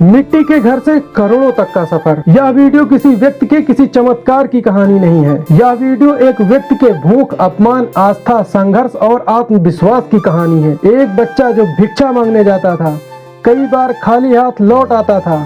मिट्टी के घर से करोड़ों तक का सफर। यह वीडियो किसी व्यक्ति के किसी चमत्कार की कहानी नहीं है। यह वीडियो एक व्यक्ति के भूख, अपमान, आस्था, संघर्ष और आत्मविश्वास की कहानी है। एक बच्चा जो भिक्षा मांगने जाता था, कई बार खाली हाथ लौट आता था,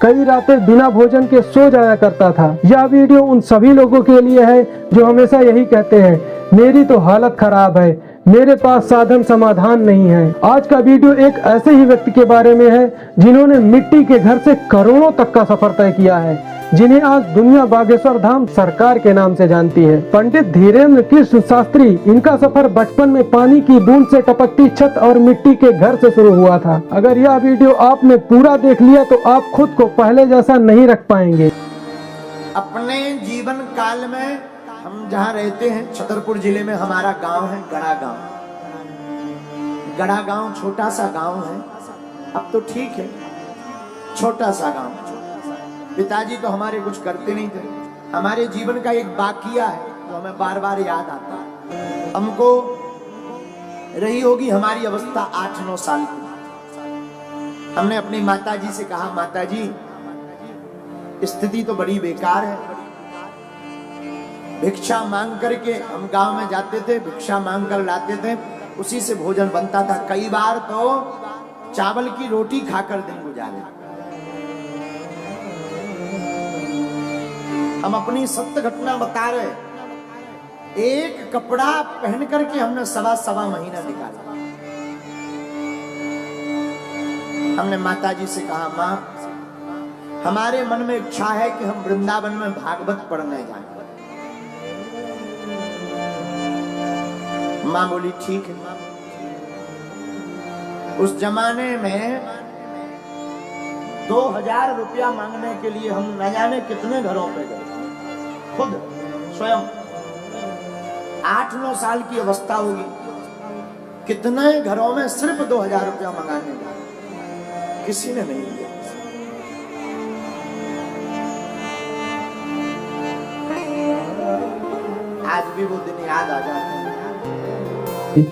कई रातें बिना भोजन के सो जाया करता था। यह वीडियो उन सभी लोगों के लिए है जो हमेशा यही कहते हैं, मेरी तो हालत खराब है, मेरे पास साधन समाधान नहीं है। आज का वीडियो एक ऐसे ही व्यक्ति के बारे में है जिन्होंने मिट्टी के घर से करोड़ों तक का सफर तय किया है, जिन्हें आज दुनिया बागेश्वर धाम सरकार के नाम से जानती है। पंडित धीरेन्द्र कृष्ण शास्त्री, इनका सफर बचपन में पानी की बूंद से टपकती छत और मिट्टी के घर से शुरू हुआ था। अगर यह वीडियो आपने पूरा देख लिया तो आप खुद को पहले जैसा नहीं रख पाएंगे। अपने जीवन काल में हम जहाँ रहते हैं, छतरपुर जिले में हमारा गांव है गड़ा गांव। गड़ा गांव छोटा सा गांव है, अब तो ठीक है, छोटा सा गांव। पिताजी तो हमारे कुछ करते नहीं थे। हमारे जीवन का एक वाकया है जो हमें बार बार याद आता है। हमको रही होगी हमारी अवस्था 8-9 साल की। हमने अपनी माताजी से कहा, माताजी स्थिति तो बड़ी बेकार है, भिक्षा मांग करके हम गांव में जाते थे, भिक्षा मांग कर लाते थे, उसी से भोजन बनता था। कई बार तो चावल की रोटी खाकर दिन गुजारे। हम अपनी सत्य घटना बता रहे। एक कपड़ा पहन करके हमने सवा महीना निकाला। हमने माताजी से कहा, माँ हमारे मन में इच्छा है कि हम वृंदावन में भागवत पढ़ने जाएं। माँ बोली ठीक है। उस जमाने में 2000 रुपया मांगने के लिए हम न जाने कितने घरों पे गए, खुद स्वयं। 8-9 साल की अवस्था होगी, कितने घरों में सिर्फ 2000 रुपया मंगाने गए, किसी ने नहीं दिया। आज भी वो दिन याद आ जाते हैं।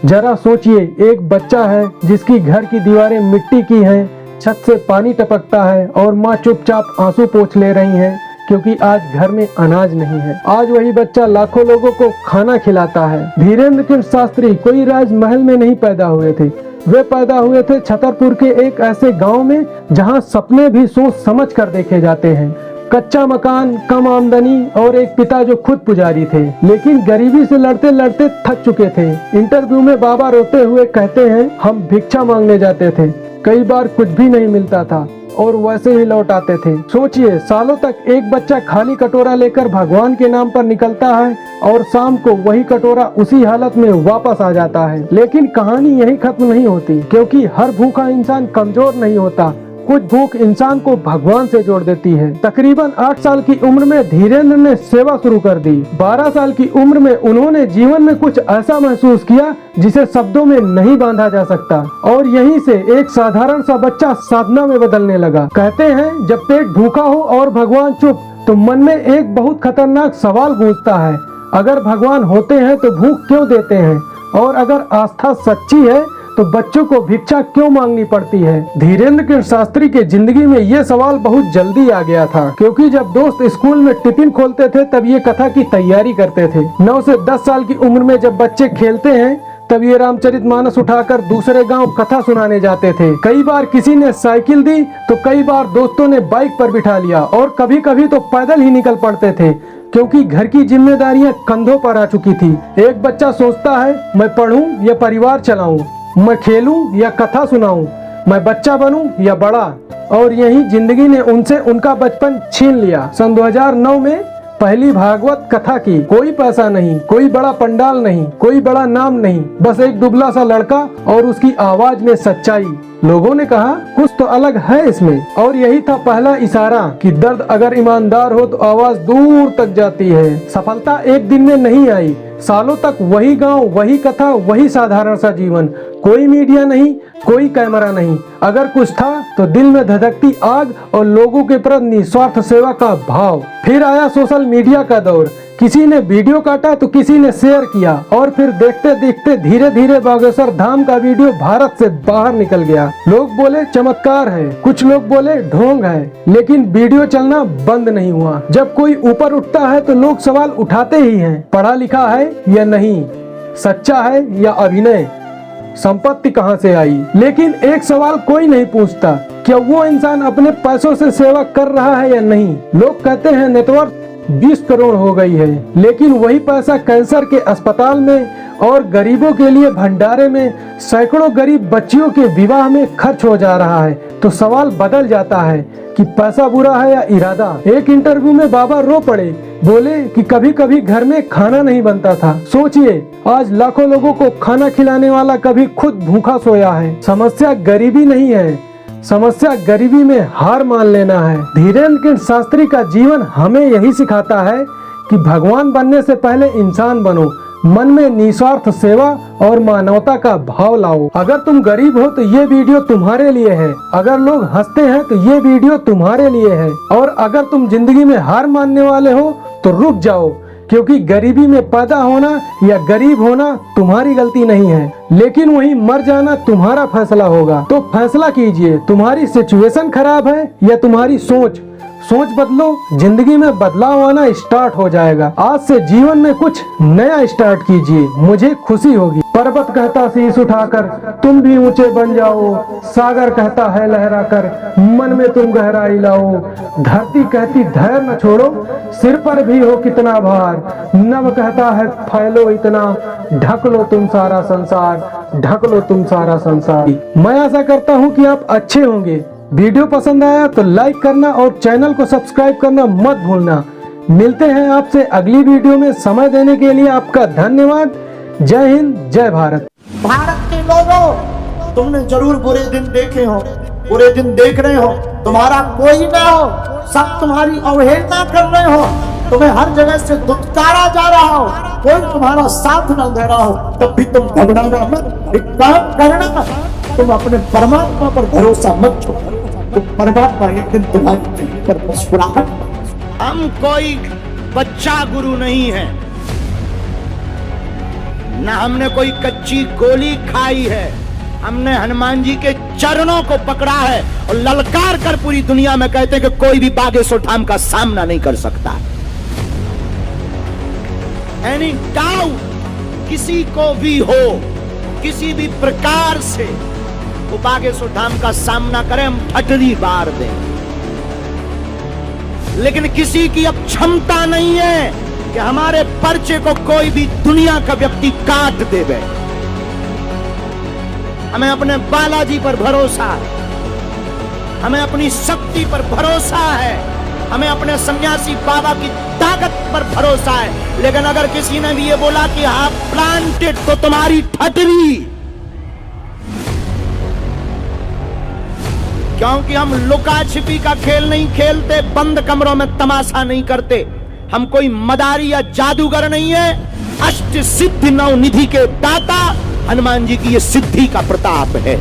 जरा सोचिए, एक बच्चा है जिसकी घर की दीवारें मिट्टी की हैं, छत से पानी टपकता है और माँ चुपचाप आंसू पोंछ ले रही हैं क्योंकि आज घर में अनाज नहीं है। आज वही बच्चा लाखों लोगों को खाना खिलाता है। धीरेन्द्र कृष्ण शास्त्री कोई राजमहल में नहीं पैदा हुए थे। वे पैदा हुए थे छतरपुर के एक ऐसे गांव में जहां सपने भी सोच समझ कर देखे जाते हैं। कच्चा मकान, कम आमदनी और एक पिता जो खुद पुजारी थे, लेकिन गरीबी से लड़ते लड़ते थक चुके थे। इंटरव्यू में बाबा रोते हुए कहते हैं, हम भिक्षा मांगने जाते थे, कई बार कुछ भी नहीं मिलता था और वैसे ही लौट आते थे। सोचिए, सालों तक एक बच्चा खाली कटोरा लेकर भगवान के नाम पर निकलता है और शाम को वही कटोरा उसी हालत में वापस आ जाता है। लेकिन कहानी यही खत्म नहीं होती, क्योंकि हर भूखा इंसान कमजोर नहीं होता। कुछ भूख इंसान को भगवान से जोड़ देती है। तकरीबन 8 साल की उम्र में धीरेन्द्र ने सेवा शुरू कर दी। 12 साल की उम्र में उन्होंने जीवन में कुछ ऐसा महसूस किया जिसे शब्दों में नहीं बांधा जा सकता, और यहीं से एक साधारण सा बच्चा साधना में बदलने लगा। कहते हैं, जब पेट भूखा हो और भगवान चुप, तो मन में एक बहुत खतरनाक सवाल गूंजता है, अगर भगवान होते हैं तो भूख क्यों देते हैं, और अगर आस्था सच्ची है तो बच्चों को भिक्षा क्यों मांगनी पड़ती है। धीरेन्द्र कृष्ण शास्त्री के जिंदगी में ये सवाल बहुत जल्दी आ गया था, क्योंकि जब दोस्त स्कूल में टिफिन खोलते थे तब ये कथा की तैयारी करते थे। 9 से 10 साल की उम्र में जब बच्चे खेलते हैं तब ये रामचरितमानस उठाकर दूसरे गांव कथा सुनाने जाते थे। कई बार किसी ने साइकिल दी तो कई बार दोस्तों ने बाइक पर बिठा लिया, और कभी कभी तो पैदल ही निकल पड़ते थे, क्योंकि घर की जिम्मेदारियां कंधों पर आ चुकी थी। एक बच्चा सोचता है, मैं पढ़ूं या परिवार चलाऊं, मैं खेलूं या कथा सुनाऊं, मैं बच्चा बनूं या बड़ा, और यही जिंदगी ने उनसे उनका बचपन छीन लिया। सन 2009 में पहली भागवत कथा की। कोई पैसा नहीं, कोई बड़ा पंडाल नहीं, कोई बड़ा नाम नहीं, बस एक दुबला सा लड़का और उसकी आवाज में सच्चाई। लोगों ने कहा, कुछ तो अलग है इसमें, और यही था पहला इशारा कि दर्द अगर ईमानदार हो तो आवाज दूर तक जाती है। सफलता एक दिन में नहीं आई, सालों तक वही गांव, वही कथा, वही साधारण सा जीवन। कोई मीडिया नहीं, कोई कैमरा नहीं, अगर कुछ था तो दिल में धधकती आग और लोगों के प्रति निस्वार्थ सेवा का भाव। फिर आया सोशल मीडिया का दौर। किसी ने वीडियो काटा तो किसी ने शेयर किया और फिर देखते देखते धीरे धीरे बागेश्वर धाम का वीडियो भारत से बाहर निकल गया। लोग बोले चमत्कार है, कुछ लोग बोले ढोंग है, लेकिन वीडियो चलना बंद नहीं हुआ। जब कोई ऊपर उठता है तो लोग सवाल उठाते ही हैं, पढ़ा लिखा है या नहीं, सच्चा है या अभिनय, संपत्ति कहां से आई। लेकिन एक सवाल कोई नहीं पूछता, क्या वो इंसान अपने पैसों से सेवा कर रहा है या नहीं। लोग कहते हैं नेटवर्क 20 करोड़ हो गई है, लेकिन वही पैसा कैंसर के अस्पताल में और गरीबों के लिए भंडारे में, सैकड़ों गरीब बच्चियों के विवाह में खर्च हो जा रहा है। तो सवाल बदल जाता है कि पैसा बुरा है या इरादा। एक इंटरव्यू में बाबा रो पड़े, बोले कि कभी कभी घर में खाना नहीं बनता था। सोचिए, आज लाखों लोगों को खाना खिलाने वाला कभी खुद भूखा सोया है। समस्या गरीबी नहीं है, समस्या गरीबी में हार मान लेना है। धीरेन्द्र शास्त्री का जीवन हमें यही सिखाता है कि भगवान बनने से पहले इंसान बनो, मन में निस्वार्थ सेवा और मानवता का भाव लाओ। अगर तुम गरीब हो तो ये वीडियो तुम्हारे लिए है, अगर लोग हंसते हैं तो ये वीडियो तुम्हारे लिए है, और अगर तुम जिंदगी में हार मानने वाले हो तो रुक जाओ, क्योंकि गरीबी में पैदा होना या गरीब होना तुम्हारी गलती नहीं है, लेकिन वहीं मर जाना तुम्हारा फैसला होगा। तो फैसला कीजिए, तुम्हारी सिचुएशन खराब है या तुम्हारी सोच। सोच बदलो, जिंदगी में बदलाव आना स्टार्ट हो जाएगा। आज से जीवन में कुछ नया स्टार्ट कीजिए, मुझे खुशी होगी। पर्वत कहता शीश उठाकर तुम भी ऊंचे बन जाओ, सागर कहता है लहरा कर मन में तुम गहराई लाओ, धरती कहती धैर्य न छोड़ो, सिर पर भी हो कितना भार, नभ कहता है फैलो इतना, ढक लो तुम सारा संसार, ढक लो तुम सारा संसार। मैं आशा करता हूँ कि आप अच्छे होंगे। वीडियो पसंद आया तो लाइक करना और चैनल को सब्सक्राइब करना मत भूलना। मिलते हैं आपसे अगली वीडियो में। समय देने के लिए आपका धन्यवाद। जय हिंद, जय भारत। भारत के लोगों, तुमने जरूर बुरे दिन देखे हो, बुरे दिन देख रहे हो, तुम्हारा कोई ना हो, सब तुम्हारी अवहेलना कर रहे हो, तुम्हें हर जगह से दुत्कारा जा रहा हो, कोई तुम्हारा साथ न दे रहा हो, तब भी तुम घबराना मत, एक काम करना, तुम अपने परमात्मा पर भरोसा मत छोड़ो। तो परमात्मा एक दिन तुम्हारी पर मुस्कुराहट। हम कोई बच्चा गुरु नहीं है, न हमने कोई कच्ची गोली खाई है। हमने हनुमान जी के चरणों को पकड़ा है और ललकार कर पूरी दुनिया में कहते हैं कि कोई भी बागेश्वर धाम का सामना नहीं कर सकता। एनी डाउट किसी को भी हो, किसी भी प्रकार से वो बागेश्वर धाम का सामना करें, हम ठटरी बार दें, लेकिन किसी की अब क्षमता नहीं है कि हमारे पर्चे को कोई भी दुनिया का व्यक्ति काट देवे। हमें अपने बालाजी पर भरोसा है, हमें अपनी शक्ति पर भरोसा है, हमें अपने सन्यासी बाबा की ताकत पर भरोसा है। लेकिन अगर किसी ने भी ये बोला कि आप प्लांटेड, तो तुम्हारी ठटरी। क्योंकि हम लुका छिपी का खेल नहीं खेलते, बंद कमरों में तमाशा नहीं करते, हम कोई मदारी या जादूगर नहीं है। अष्ट सिद्धि नौ निधि के दाता हनुमान जी की ये सिद्धि का प्रताप है।